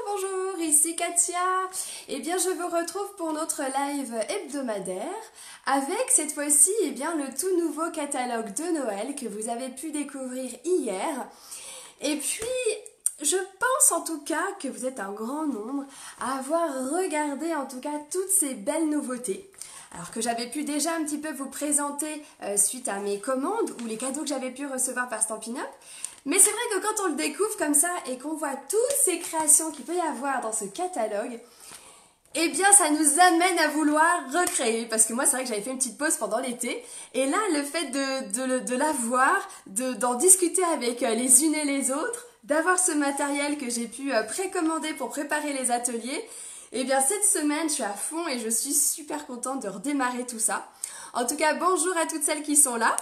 Bonjour, ici Katia. Eh bien, je vous retrouve pour notre live hebdomadaire avec cette fois-ci le tout nouveau catalogue de Noël que vous avez pu découvrir hier. Et puis, je pense en tout cas que vous êtes un grand nombre à avoir regardé en tout cas toutes ces belles nouveautés. Alors que j'avais pu déjà un petit peu vous présenter suite à mes commandes ou les cadeaux que j'avais pu recevoir par Stampin' Up. Mais c'est vrai que quand on le découvre comme ça et qu'on voit toutes ces créations qu'il peut y avoir dans ce catalogue, eh bien ça nous amène à vouloir recréer. Parce que moi c'est vrai que j'avais fait une petite pause pendant l'été. Et là le fait de la voir, d'en discuter avec les unes et les autres, d'avoir ce matériel que j'ai pu précommander pour préparer les ateliers, eh bien cette semaine je suis à fond et je suis super contente de redémarrer tout ça. En tout cas bonjour à toutes celles qui sont là.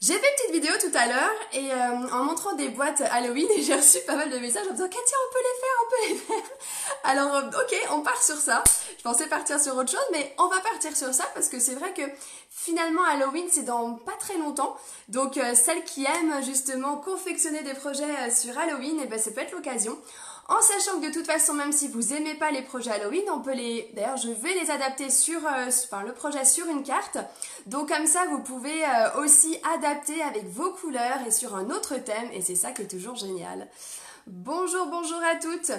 J'ai fait une petite vidéo tout à l'heure et en montrant des boîtes Halloween et j'ai reçu pas mal de messages en me disant Katia on peut les faire. Alors ok on part sur ça. Je pensais partir sur autre chose mais on va partir sur ça parce que c'est vrai que finalement Halloween c'est dans pas très longtemps. Donc celles qui aiment justement confectionner des projets sur Halloween, et ben ça peut être l'occasion. En sachant que de toute façon, même si vous aimez pas les projets Halloween, on peut les... D'ailleurs, je vais les adapter sur le projet sur une carte. Donc comme ça, vous pouvez aussi adapter avec vos couleurs et sur un autre thème. Et c'est ça qui est toujours génial. Bonjour à toutes.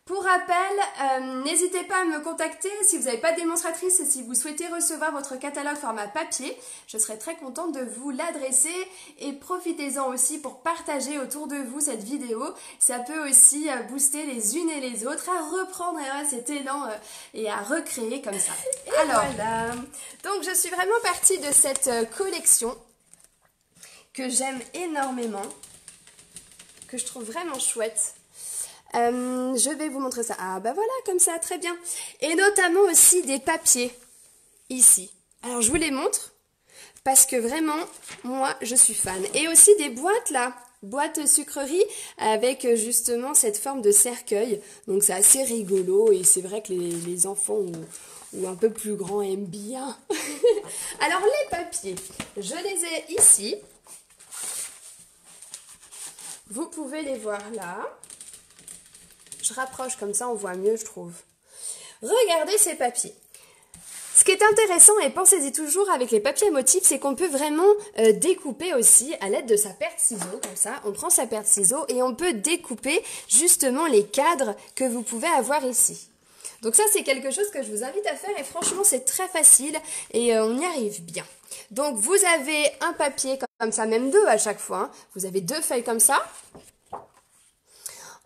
Pour rappel, n'hésitez pas à me contacter si vous n'avez pas de démonstratrice et si vous souhaitez recevoir votre catalogue format papier. Je serai très contente de vous l'adresser et profitez-en aussi pour partager autour de vous cette vidéo. Ça peut aussi booster les unes et les autres à reprendre cet élan et à recréer comme ça. Alors, voilà. Donc je suis vraiment partie de cette collection que j'aime énormément, que je trouve vraiment chouette. Je vais vous montrer ça. Ah bah voilà, comme ça, très bien. Et notamment aussi des papiers, ici. Alors je vous les montre, parce que vraiment, moi, je suis fan. Et aussi des boîtes là, boîtes sucreries, avec justement cette forme de cercueil. Donc c'est assez rigolo, et c'est vrai que les enfants ou un peu plus grands aiment bien. Alors les papiers, je les ai ici. Vous pouvez les voir là. Je rapproche comme ça, on voit mieux, je trouve. Regardez ces papiers. Ce qui est intéressant, et pensez-y toujours avec les papiers à motifs, c'est qu'on peut vraiment découper aussi à l'aide de sa paire de ciseaux, comme ça. On prend sa paire de ciseaux et on peut découper justement les cadres que vous pouvez avoir ici. Donc ça, c'est quelque chose que je vous invite à faire et franchement, c'est très facile et on y arrive bien. Donc vous avez un papier comme ça, même deux à chaque fois. Hein. Vous avez deux feuilles comme ça.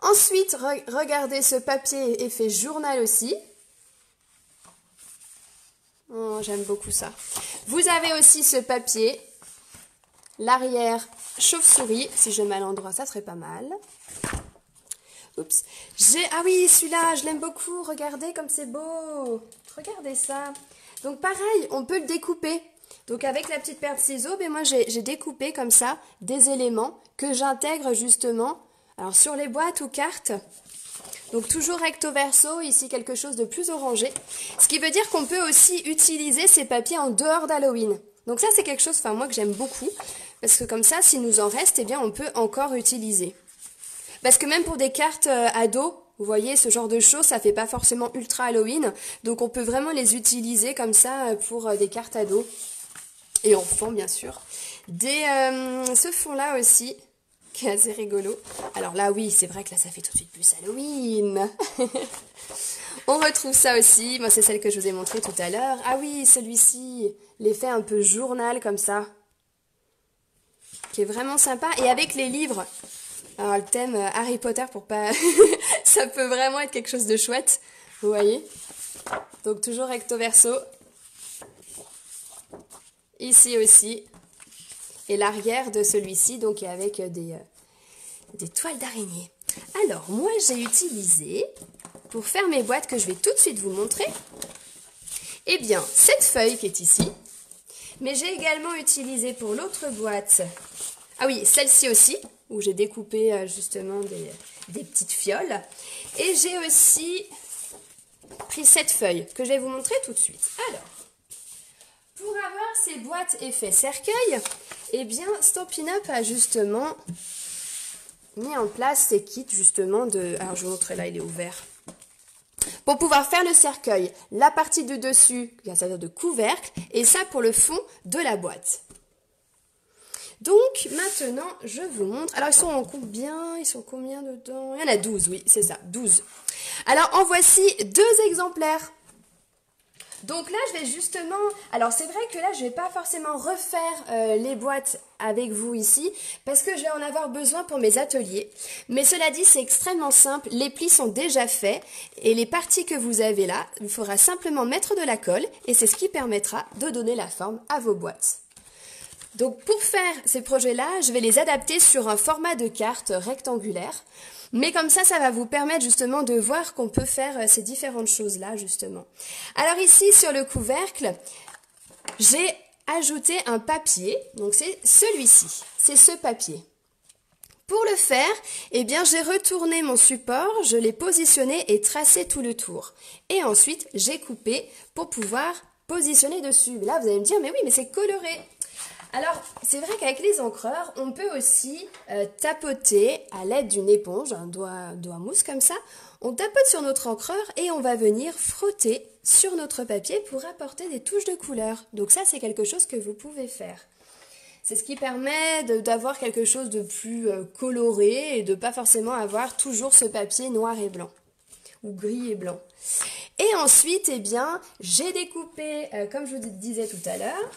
Ensuite, regardez ce papier effet journal aussi. Oh, j'aime beaucoup ça. Vous avez aussi ce papier, l'arrière chauve-souris. Si je mets à l'endroit, ça serait pas mal. Oups. Ah oui, celui-là, je l'aime beaucoup. Regardez comme c'est beau. Regardez ça. Donc pareil, on peut le découper. Donc avec la petite paire de ciseaux, ben moi j'ai découpé comme ça des éléments que j'intègre justement. Alors sur les boîtes ou cartes, donc toujours recto verso, ici quelque chose de plus orangé. Ce qui veut dire qu'on peut aussi utiliser ces papiers en dehors d'Halloween. Donc ça c'est quelque chose, moi que j'aime beaucoup, parce que comme ça, s'il nous en reste, eh bien on peut encore utiliser. Parce que même pour des cartes ados, vous voyez, ce genre de choses, ça fait pas forcément ultra Halloween, donc on peut vraiment les utiliser comme ça pour des cartes ados. Et enfants bien sûr. Ce fond-là aussi, qui est assez rigolo. Alors là, oui, c'est vrai que là, ça fait tout de suite plus Halloween. On retrouve ça aussi. Moi, c'est celle que je vous ai montrée tout à l'heure. Ah oui, celui-ci, l'effet un peu journal comme ça, qui est vraiment sympa. Et avec les livres. Alors, le thème Harry Potter, pour pas... ça peut vraiment être quelque chose de chouette. Vous voyez? Donc, toujours recto verso. Ici aussi. Et l'arrière de celui-ci, donc avec des toiles d'araignée. Alors, moi, j'ai utilisé, pour faire mes boîtes que je vais tout de suite vous montrer, eh bien, cette feuille qui est ici. Mais j'ai également utilisé pour l'autre boîte, ah oui, celle-ci aussi, où j'ai découpé justement des petites fioles. Et j'ai aussi pris cette feuille que je vais vous montrer tout de suite. Alors, pour avoir ces boîtes effet cercueil, eh bien, Stampin' Up a justement mis en place ces kits justement de... Alors je vous montre là, il est ouvert. Pour pouvoir faire le cercueil, la partie de dessus, qui va servir de couvercle, et ça pour le fond de la boîte. Donc maintenant, je vous montre. Alors ils sont en combien? Ils sont combien dedans? Il y en a 12, oui, c'est ça, 12. Alors en voici 2 exemplaires. Donc là, je vais justement... Alors c'est vrai que là, je ne vais pas forcément refaire les boîtes avec vous ici, parce que je vais en avoir besoin pour mes ateliers. Mais cela dit, c'est extrêmement simple. Les plis sont déjà faits, et les parties que vous avez là, il faudra simplement mettre de la colle, et c'est ce qui permettra de donner la forme à vos boîtes. Donc pour faire ces projets-là, je vais les adapter sur un format de carte rectangulaire. Mais comme ça va vous permettre justement de voir qu'on peut faire ces différentes choses-là, justement. Alors ici, sur le couvercle, j'ai ajouté un papier. Donc c'est celui-ci, c'est ce papier. Pour le faire, eh bien, j'ai retourné mon support, je l'ai positionné et tracé tout le tour. Et ensuite, j'ai coupé pour pouvoir positionner dessus. Là, vous allez me dire, mais oui, mais c'est coloré. Alors, c'est vrai qu'avec les encreurs, on peut aussi tapoter à l'aide d'une éponge, un doigt mousse comme ça. On tapote sur notre encreur et on va venir frotter sur notre papier pour apporter des touches de couleur. Donc ça, c'est quelque chose que vous pouvez faire. C'est ce qui permet d'avoir quelque chose de plus coloré et de pas forcément avoir toujours ce papier noir et blanc ou gris et blanc. Et ensuite, eh bien, j'ai découpé, comme je vous disais tout à l'heure,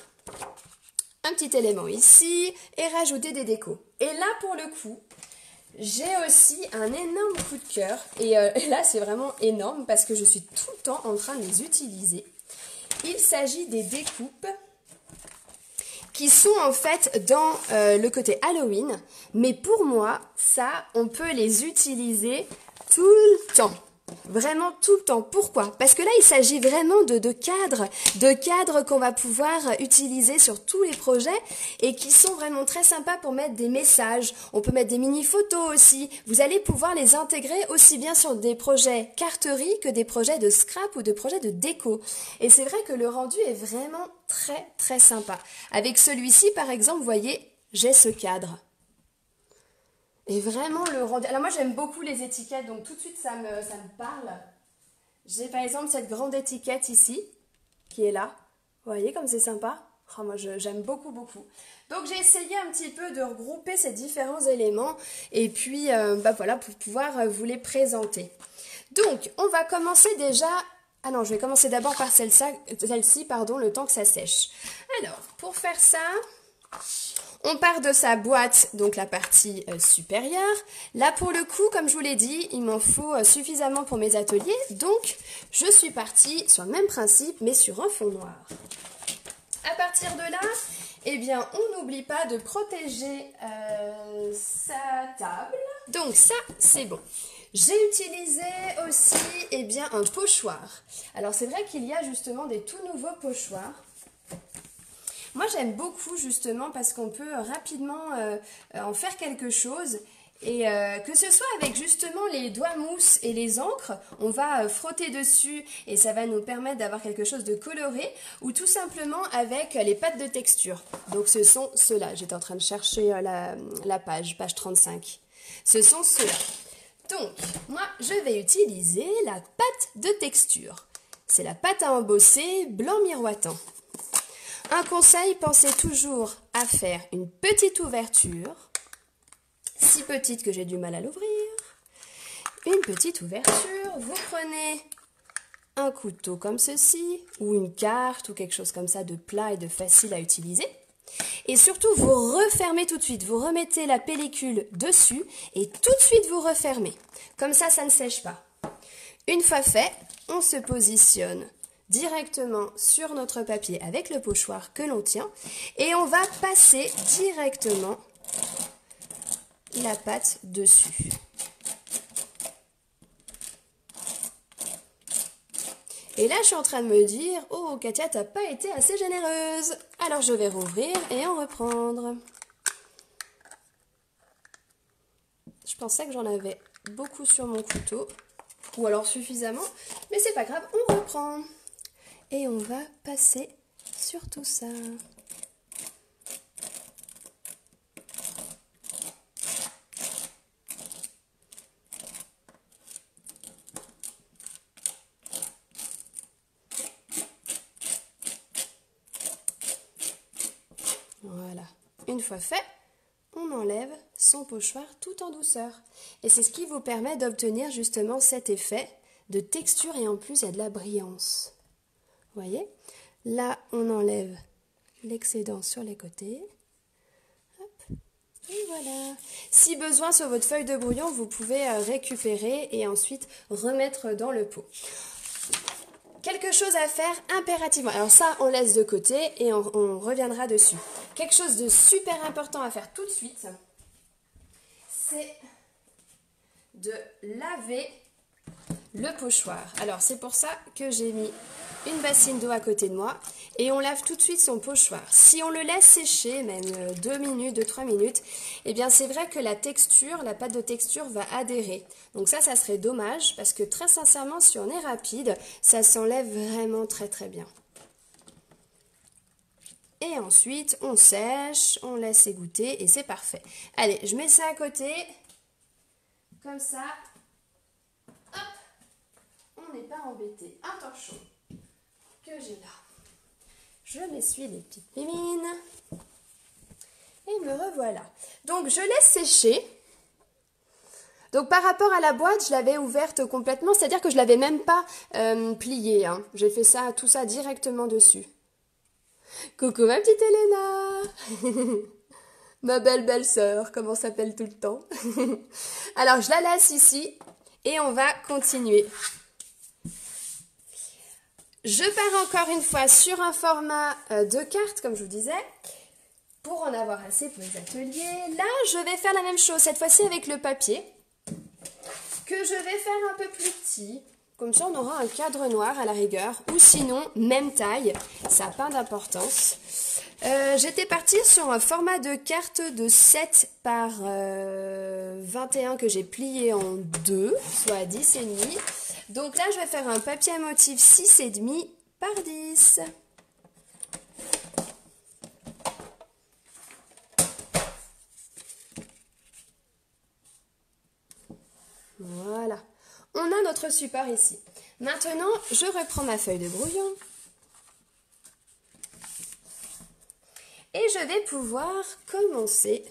un petit élément ici et rajouter des décos. Et là, pour le coup, j'ai aussi un énorme coup de cœur. Et là, c'est vraiment énorme parce que je suis tout le temps en train de les utiliser. Il s'agit des découpes qui sont en fait dans le côté Halloween. Mais pour moi, ça, on peut les utiliser tout le temps. Vraiment tout le temps. Pourquoi? Parce que là, il s'agit vraiment de cadres qu'on va pouvoir utiliser sur tous les projets et qui sont vraiment très sympas pour mettre des messages. On peut mettre des mini-photos aussi. Vous allez pouvoir les intégrer aussi bien sur des projets carterie que des projets de scrap ou de projets de déco. Et c'est vrai que le rendu est vraiment très très sympa. Avec celui-ci, par exemple, vous voyez, j'ai ce cadre. Et vraiment le rendu... Alors moi j'aime beaucoup les étiquettes, donc tout de suite ça me parle. J'ai par exemple cette grande étiquette ici, qui est là. Vous voyez comme c'est sympa? Oh, moi j'aime beaucoup. Donc j'ai essayé un petit peu de regrouper ces différents éléments et puis voilà, pour pouvoir vous les présenter. Donc on va commencer déjà... Ah non, je vais commencer d'abord par celle-ci, pardon, le temps que ça sèche. Alors, pour faire ça... On part de sa boîte, donc la partie supérieure. Là, pour le coup, comme je vous l'ai dit, il m'en faut suffisamment pour mes ateliers. Donc, je suis partie sur le même principe, mais sur un fond noir. À partir de là, eh bien, on n'oublie pas de protéger sa table. Donc, ça, c'est bon. J'ai utilisé aussi, eh bien, un pochoir. Alors, c'est vrai qu'il y a justement des tout nouveaux pochoirs. Moi, j'aime beaucoup justement parce qu'on peut rapidement en faire quelque chose et que ce soit avec justement les doigts mousse et les encres, on va frotter dessus et ça va nous permettre d'avoir quelque chose de coloré ou tout simplement avec les pâtes de texture. Donc ce sont ceux-là, j'étais en train de chercher la page 35. Ce sont ceux-là. Donc, moi, je vais utiliser la pâte de texture. C'est la pâte à embosser blanc miroitant. Un conseil, pensez toujours à faire une petite ouverture, si petite que j'ai du mal à l'ouvrir. Une petite ouverture, vous prenez un couteau comme ceci, ou une carte, ou quelque chose comme ça de plat et de facile à utiliser. Et surtout, vous refermez tout de suite, vous remettez la pellicule dessus et tout de suite vous refermez. Comme ça, ça ne sèche pas. Une fois fait, on se positionne directement sur notre papier avec le pochoir que l'on tient et on va passer directement la pâte dessus. Et là, je suis en train de me dire, oh Katia, t'as pas été assez généreuse. Alors je vais rouvrir et en reprendre. Je pensais que j'en avais beaucoup sur mon couteau, ou alors suffisamment, mais c'est pas grave, on reprend. Et on va passer sur tout ça. une fois fait, on enlève son pochoir tout en douceur. Et c'est ce qui vous permet d'obtenir justement cet effet de texture et en plus il y a de la brillance. Vous voyez? Là, on enlève l'excédent sur les côtés. Hop. Et voilà. Si besoin sur votre feuille de brouillon, vous pouvez récupérer et ensuite remettre dans le pot. Quelque chose à faire impérativement. Alors ça, on laisse de côté et on reviendra dessus. Quelque chose de super important à faire tout de suite, c'est de laver le pochoir. Alors c'est pour ça que j'ai mis une bassine d'eau à côté de moi et on lave tout de suite son pochoir. Si on le laisse sécher, même 2 minutes, 2-3 minutes, eh bien c'est vrai que la texture, la pâte de texture va adhérer. Donc ça serait dommage parce que très sincèrement, si on est rapide, ça s'enlève vraiment très très bien. Et ensuite, on sèche, on laisse égoutter et c'est parfait. Allez, je mets ça à côté, comme ça. Hop, on n'est pas embêté. Un torchon que j'ai là. Je m'essuie les petites mimines. Et me revoilà. Donc, je laisse sécher. Donc, par rapport à la boîte, je l'avais ouverte complètement. C'est-à-dire que je ne l'avais même pas pliée. Hein. J'ai fait ça, tout ça directement dessus. Coucou ma petite Elena. Ma belle sœur, comme on s'appelle tout le temps. Alors, je la laisse ici. Et on va continuer. Je pars encore une fois sur un format de carte, comme je vous disais, pour en avoir assez pour les ateliers. Là, je vais faire la même chose, cette fois-ci avec le papier, que je vais faire un peu plus petit. Comme ça, on aura un cadre noir à la rigueur, ou sinon, même taille, ça n'a pas d'importance. J'étais partie sur un format de carte de 7 par 21 que j'ai plié en 2, soit 10,5. Donc là, je vais faire un papier à motif 6,5 par 10. Voilà. On a notre support ici. Maintenant, je reprends ma feuille de brouillon. Et je vais pouvoir commencer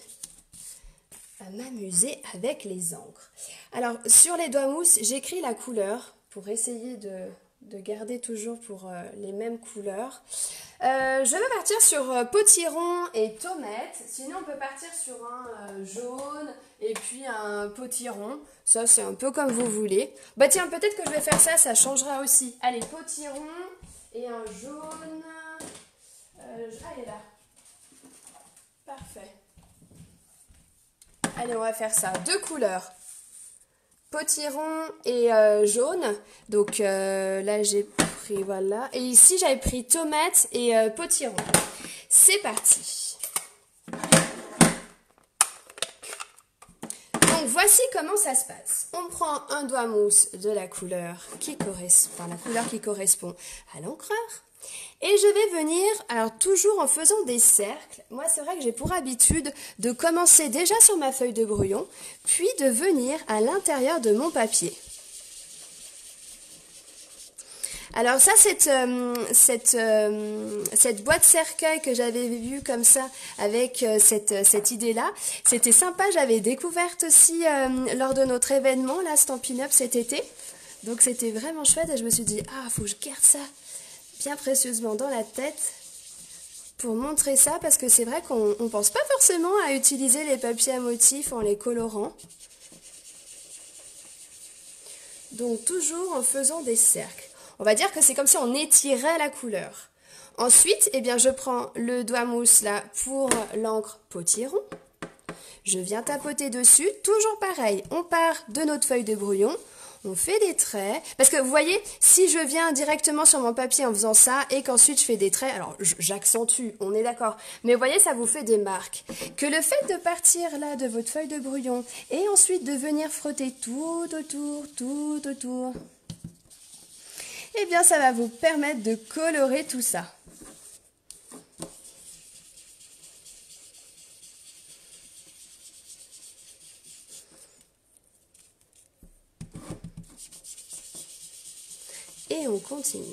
à m'amuser avec les encres. Alors, sur les doigts mousse, j'écris la couleur pour essayer de garder toujours pour les mêmes couleurs. Je vais partir sur potiron et tomate. Sinon, on peut partir sur un jaune et puis un potiron. Ça, c'est un peu comme vous voulez. Bah tiens, peut-être que je vais faire ça, ça changera aussi. Allez, potiron et un jaune. Allez là. Parfait. Allez, on va faire ça. 2 couleurs. Potiron et jaune. Donc là, j'ai pris, voilà. Et ici, j'avais pris tomate et potiron. C'est parti. Donc, voici comment ça se passe. On prend un doigt mousse de la couleur qui correspond à l'encreur. Et je vais venir, alors toujours en faisant des cercles, moi c'est vrai que j'ai pour habitude de commencer déjà sur ma feuille de brouillon, puis de venir à l'intérieur de mon papier. Alors ça, cette boîte cercueil que j'avais vue comme ça, avec cette idée-là, c'était sympa, j'avais découverte aussi lors de notre événement, là, Stampin' Up cet été. Donc c'était vraiment chouette et je me suis dit, ah, faut que je garde ça bien précieusement dans la tête pour montrer ça, parce que c'est vrai qu'on ne pense pas forcément à utiliser les papiers à motifs en les colorant. Donc toujours en faisant des cercles. On va dire que c'est comme si on étirait la couleur. Ensuite, eh bien, je prends le doigt mousse là pour l'encre potiron. Je viens tapoter dessus, toujours pareil, on part de notre feuille de brouillon. On fait des traits, parce que vous voyez, si je viens directement sur mon papier en faisant ça et qu'ensuite je fais des traits, alors j'accentue, on est d'accord, mais vous voyez, ça vous fait des marques. Que le fait de partir là de votre feuille de brouillon et ensuite de venir frotter tout autour, eh bien ça va vous permettre de colorer tout ça. Et on continue.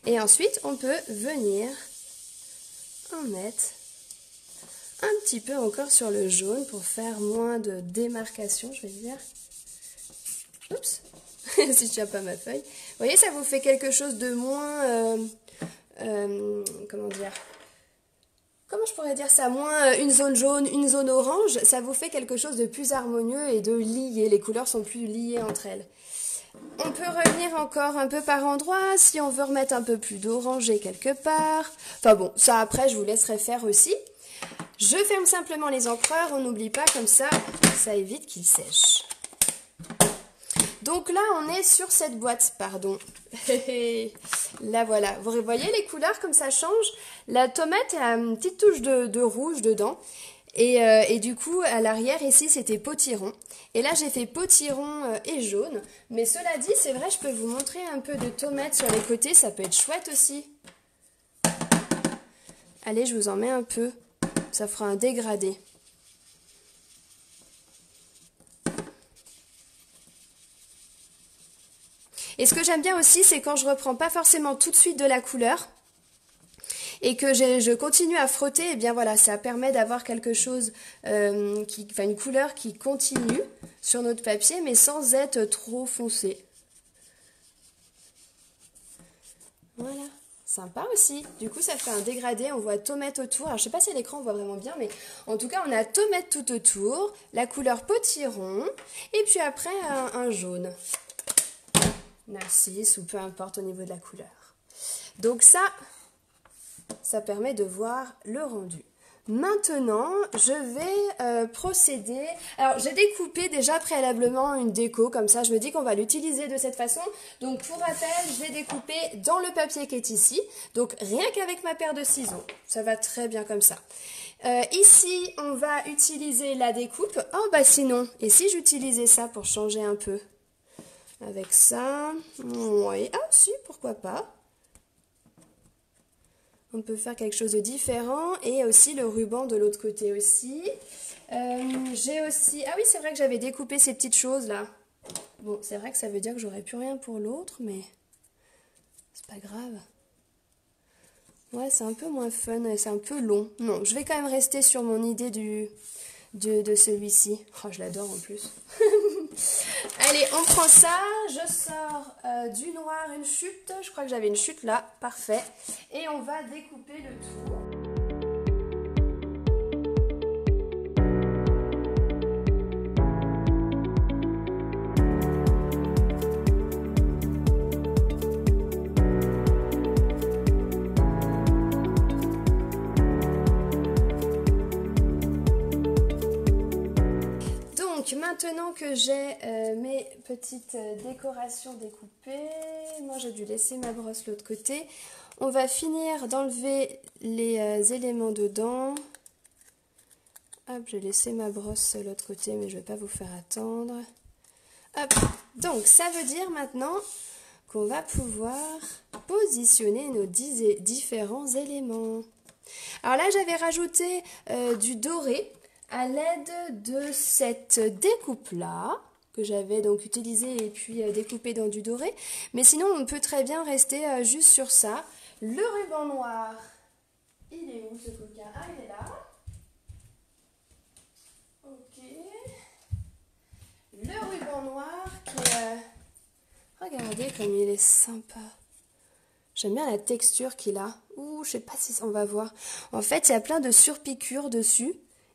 Et ensuite, on peut venir en mettre un petit peu encore sur le jaune pour faire moins de démarcation, je vais dire. Oups, si je tiens pas ma feuille. Vous voyez, ça vous fait quelque chose de moins... comment dire? Comment je pourrais dire ça? Moins une zone jaune, une zone orange, ça vous fait quelque chose de plus harmonieux et de lié. Les couleurs sont plus liées entre elles. On peut revenir encore un peu par endroits, si on veut remettre un peu plus d'orangé quelque part. Enfin bon, ça après je vous laisserai faire aussi. Je ferme simplement les encreurs, on n'oublie pas, comme ça évite qu'ils sèchent. Donc là, on est sur cette boîte, pardon. Là, voilà. Vous voyez les couleurs comme ça change? La tomate a une petite touche de rouge dedans. Et du coup, à l'arrière, ici, c'était potiron. Et là, j'ai fait potiron et jaune. Mais cela dit, c'est vrai, je peux vous montrer un peu de tomate sur les côtés. Ça peut être chouette aussi. Allez, je vous en mets un peu. Ça fera un dégradé. Et ce que j'aime bien aussi, c'est quand je reprends pas forcément tout de suite de la couleur et que je continue à frotter, et bien voilà, ça permet d'avoir quelque chose, une couleur qui continue sur notre papier, mais sans être trop foncé. Voilà, sympa aussi. Du coup, ça fait un dégradé, on voit tomate autour. Alors, je sais pas si à l'écran on voit vraiment bien, mais en tout cas, on a tomate tout autour, la couleur potiron, et puis après, un jaune. Narcisse ou peu importe au niveau de la couleur. Donc ça permet de voir le rendu. Maintenant, je vais procéder... Alors, j'ai découpé déjà préalablement une déco, comme ça, je me dis qu'on va l'utiliser de cette façon. Donc, pour rappel, je vais découper dans le papier qui est ici. Donc, rien qu'avec ma paire de ciseaux. Ça va très bien comme ça. Ici, on va utiliser la découpe. Oh, bah sinon, et si j'utilisais ça pour changer un peu? Avec ça, oui, ah si, pourquoi pas. On peut faire quelque chose de différent et aussi le ruban de l'autre côté aussi. J'ai aussi, ah oui, c'est vrai que j'avais découpé ces petites choses là. Bon, c'est vrai que ça veut dire que j'aurais plus rien pour l'autre, mais c'est pas grave. Ouais, c'est un peu moins fun et c'est un peu long. Non, je vais quand même rester sur mon idée de celui-ci. Oh, je l'adore en plus. Allez, on prend ça. Je sors du noir une chute. Je crois que j'avais une chute là. Parfait. Et on va découper le tout. Maintenant que j'ai mes petites décorations découpées, moi j'ai dû laisser ma brosse de l'autre côté. On va finir d'enlever les éléments dedans. Hop, j'ai laissé ma brosse de l'autre côté, mais je ne vais pas vous faire attendre. Hop, donc ça veut dire maintenant qu'on va pouvoir positionner nos différents éléments. Alors là, j'avais rajouté du doré à l'aide de cette découpe-là, que j'avais donc utilisée et puis découpée dans du doré. Mais sinon, on peut très bien rester juste sur ça. Le ruban noir, il est où ce coquin? Ah, il est là. Ok. Le ruban noir qui regardez comme il est sympa. J'aime bien la texture qu'il a. Ouh, je sais pas si on va voir. En fait, il y a plein de surpiqûres dessus.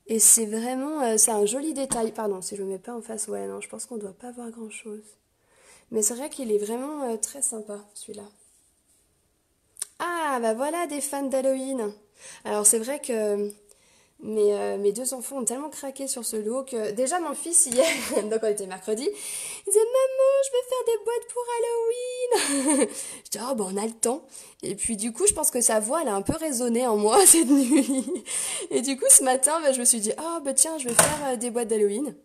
Et c'est vraiment, c'est un joli détail. Pardon, si je le mets pas en face, ouais, non, je pense qu'on doit pas voir grand chose. Mais c'est vrai qu'il est vraiment très sympa, celui-là. Ah, bah voilà, des fans d'Halloween. Alors, c'est vrai que mes deux enfants ont tellement craqué sur ce lot que déjà mon fils hier, donc on était mercredi, il disait maman je veux faire des boîtes pour Halloween. Je dis oh bah on a le temps. Et puis du coup je pense que sa voix elle a un peu résonné en moi cette nuit. Et du coup ce matin bah, je me suis dit oh bah tiens je vais faire des boîtes d'Halloween.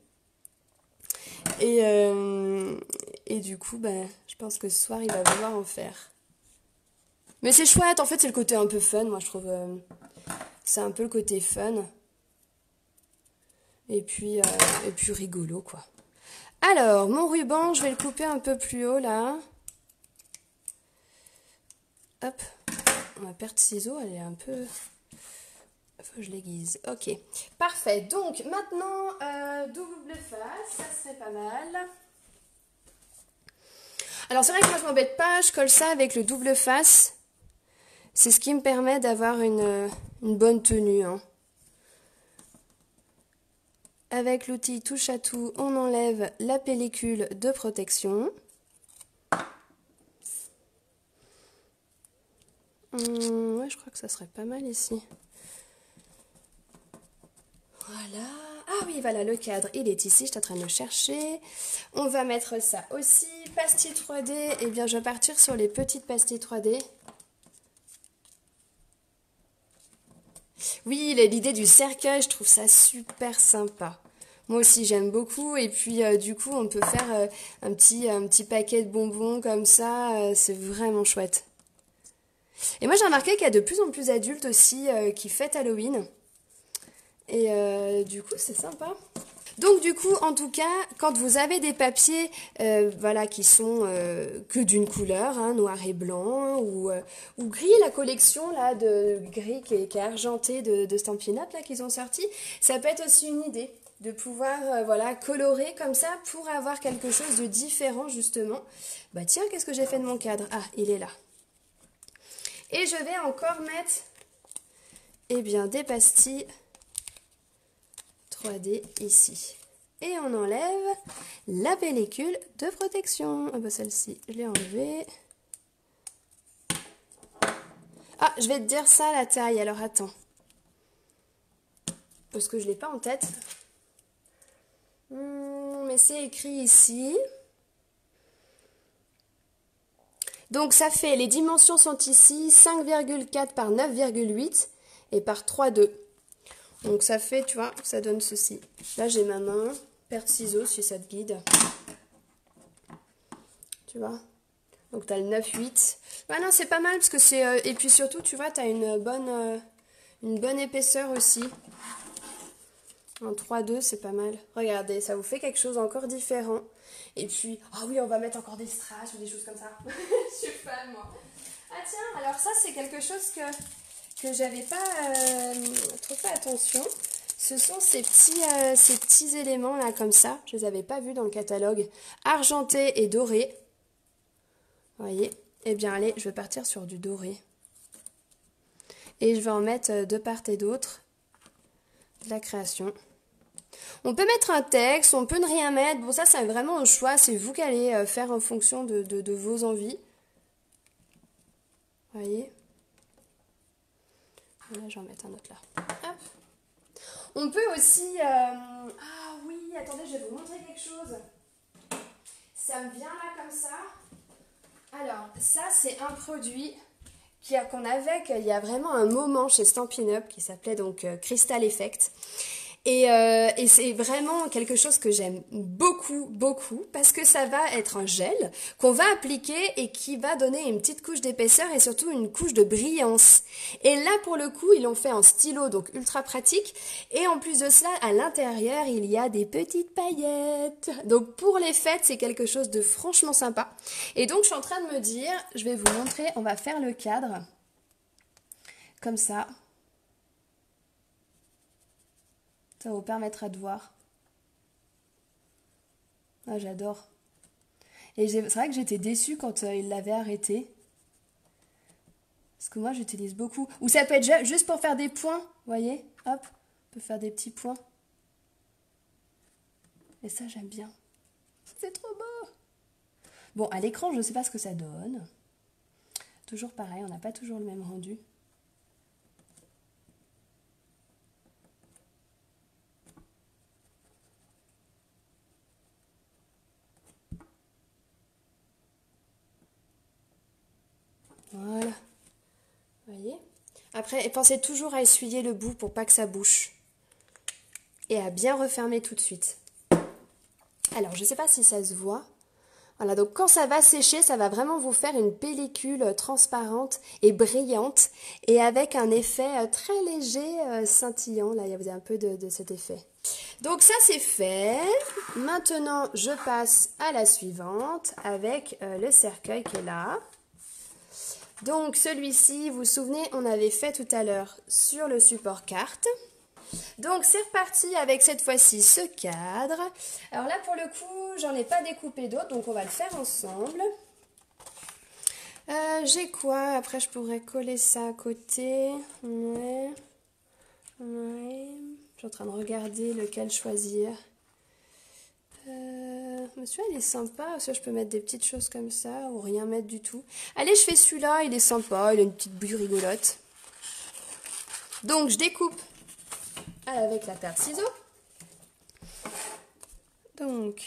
Et du coup bah je pense que ce soir il va vouloir en faire. Mais c'est chouette, en fait c'est le côté un peu fun, moi je trouve. C'est un peu le côté fun. Et puis rigolo, quoi. Alors, mon ruban, je vais le couper un peu plus haut, là. Hop. Ma paire de ciseaux, elle est un peu Faut que je l'aiguise. Ok, parfait. Donc maintenant, double face, ça serait pas mal. Alors c'est vrai que moi je m'embête pas, je colle ça avec le double face. C'est ce qui me permet d'avoir une bonne tenue. Hein. Avec l'outil touche à tout, on enlève la pellicule de protection. Ouais, je crois que ça serait pas mal ici. Voilà. Ah oui, voilà, le cadre, il est ici, je suis en train de le chercher. On va mettre ça aussi. Pastille 3D, eh bien, je vais partir sur les petites pastilles 3D. Oui, l'idée du cercueil, je trouve ça super sympa. Moi aussi, j'aime beaucoup. Et puis, du coup, on peut faire un petit paquet de bonbons comme ça. C'est vraiment chouette. Et moi, j'ai remarqué qu'il y a de plus en plus d'adultes aussi qui fêtent Halloween. Et du coup, c'est sympa. Donc du coup, en tout cas, quand vous avez des papiers voilà, qui sont que d'une couleur, hein, noir et blanc, ou gris, la collection là, de gris qui est argenté de Stampin' Up là, qu'ils ont sorti, ça peut être aussi une idée de pouvoir voilà, colorer comme ça pour avoir quelque chose de différent justement. Bah tiens, qu'est-ce que j'ai fait de mon cadre? Ah, il est là. Et je vais encore mettre eh bien, des pastilles 3D ici. Et on enlève la pellicule de protection. Ah bah celle-ci, je l'ai enlevée. Ah, je vais te dire ça la taille, alors attends. Parce que je ne l'ai pas en tête. Mais c'est écrit ici. Donc ça fait, les dimensions sont ici, 5,4 par 9,8 et par 3,2. Donc ça fait, tu vois, ça donne ceci. Là j'ai ma main, paire de ciseaux si ça te guide. Tu vois. Donc tu as le 9,8. Ouais non c'est pas mal parce que c'est... et puis surtout tu vois, tu as une bonne épaisseur aussi. En 3,2 c'est pas mal. Regardez, ça vous fait quelque chose encore différent. Et puis, ah oui on va mettre encore des strass ou des choses comme ça. Je suis fan moi. Ah tiens, alors ça c'est quelque chose que j'avais pas trop fait attention. Ce sont ces petits éléments là comme ça. Je les avais pas vus dans le catalogue. Argenté et doré. Vous voyez? Eh bien allez, je vais partir sur du doré. Et je vais en mettre de part et d'autre de la création. On peut mettre un texte, on peut ne rien mettre. Bon ça c'est vraiment un choix, c'est vous qui allez faire en fonction de vos envies. Vous voyez? Là je vais en mettre un autre là. Hop. On peut aussi... Ah oui, attendez, je vais vous montrer quelque chose. Ça me vient là comme ça. Alors, ça c'est un produit qu'on avait il y a vraiment un moment chez Stampin' Up qui s'appelait donc Crystal Effect. Et c'est vraiment quelque chose que j'aime beaucoup, beaucoup, parce que ça va être un gel qu'on va appliquer et qui va donner une petite couche d'épaisseur et surtout une couche de brillance. Et là, pour le coup, ils l'ont fait en stylo, donc ultra pratique. Et en plus de cela, à l'intérieur, il y a des petites paillettes. Donc pour les fêtes, c'est quelque chose de franchement sympa. Et donc, je suis en train de me dire, je vais vous montrer, on va faire le cadre comme ça. Ça vous permettra de voir. Ah, j'adore. Et c'est vrai que j'étais déçue quand il l'avait arrêté. Parce que moi, j'utilise beaucoup. Ou ça peut être juste pour faire des points. Vous voyez? Hop, on peut faire des petits points. Et ça, j'aime bien. C'est trop beau. Bon, à l'écran, je ne sais pas ce que ça donne. Toujours pareil, on n'a pas toujours le même rendu. Voilà. Vous voyez? Après, pensez toujours à essuyer le bout pour pas que ça bouche. Et à bien refermer tout de suite. Alors, je ne sais pas si ça se voit. Voilà, donc quand ça va sécher, ça va vraiment vous faire une pellicule transparente et brillante. Et avec un effet très léger, scintillant. Là, il y a un peu de cet effet. Donc ça, c'est fait. Maintenant, je passe à la suivante avec le cercueil qui est là. Donc celui-ci, vous vous souvenez, on avait fait tout à l'heure sur le support carte. Donc c'est reparti avec cette fois-ci ce cadre. Alors là pour le coup, j'en ai pas découpé d'autres, donc on va le faire ensemble. J'ai quoi? Après je pourrais coller ça à côté. Ouais. Je suis en train de regarder lequel choisir. Celui-là il est sympa, ça je peux mettre des petites choses comme ça ou rien mettre du tout. Allez, je fais celui-là, il est sympa, il a une petite bulle rigolote. Donc je découpe avec la paire de ciseaux. Donc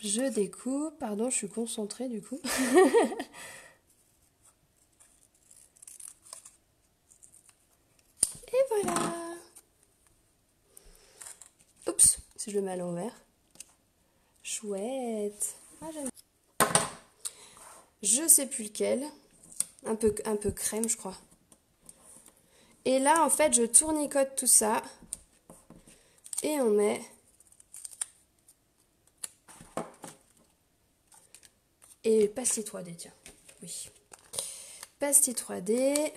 je découpe, pardon, je suis concentrée du coup. Et voilà. Oups, si je le mets à l'envers. Chouette. Ah, j'aime. Je sais plus lequel. Un peu crème, je crois. Et là, en fait, je tournicote tout ça. Et on met... Et pastille 3D, tiens. Oui. Pastille 3D.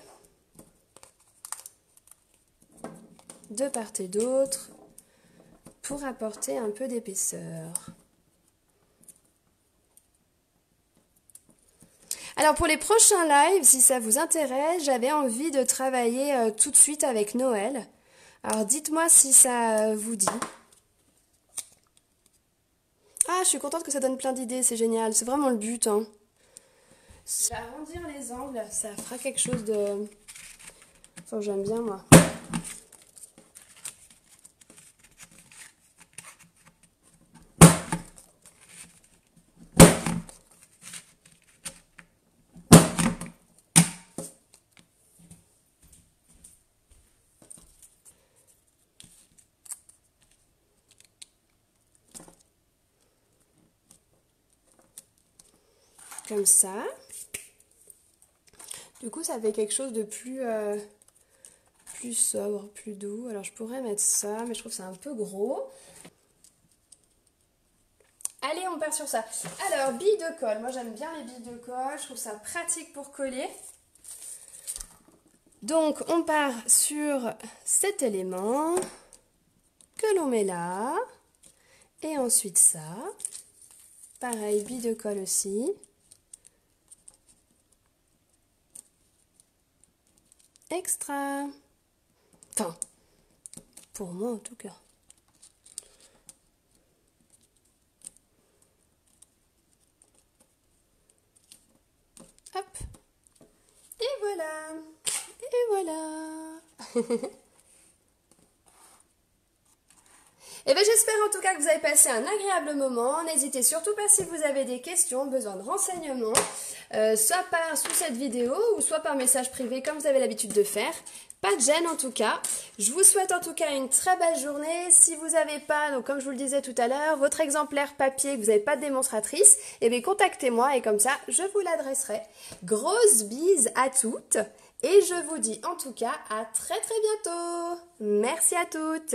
De part et d'autre. Pour apporter un peu d'épaisseur. Alors pour les prochains lives, si ça vous intéresse, j'avais envie de travailler tout de suite avec Noël. Alors dites-moi si ça vous dit. Ah, je suis contente que ça donne plein d'idées, c'est génial. C'est vraiment le but, hein. Arrondir les angles, ça fera quelque chose de... Enfin, j'aime bien, moi. Comme ça. Du coup, ça fait quelque chose de plus sobre, plus doux. Alors, je pourrais mettre ça, mais je trouve que c'est un peu gros. Allez, on part sur ça. Alors, billes de colle. Moi, j'aime bien les billes de colle. Je trouve ça pratique pour coller. Donc, on part sur cet élément que l'on met là. Et ensuite ça. Pareil, billes de colle aussi. Extra. Enfin, pour moi en tout cas. Hop. Et voilà. Et voilà. Et bien j'espère en tout cas que vous avez passé un agréable moment. N'hésitez surtout pas si vous avez des questions, besoin de renseignements, soit sous cette vidéo ou soit par message privé comme vous avez l'habitude de faire. Pas de gêne en tout cas. Je vous souhaite en tout cas une très belle journée. Si vous n'avez pas, donc comme je vous le disais tout à l'heure, votre exemplaire papier, que vous n'avez pas de démonstratrice, eh bien contactez-moi et comme ça je vous l'adresserai. Grosse bise à toutes et je vous dis en tout cas à très très bientôt. Merci à toutes.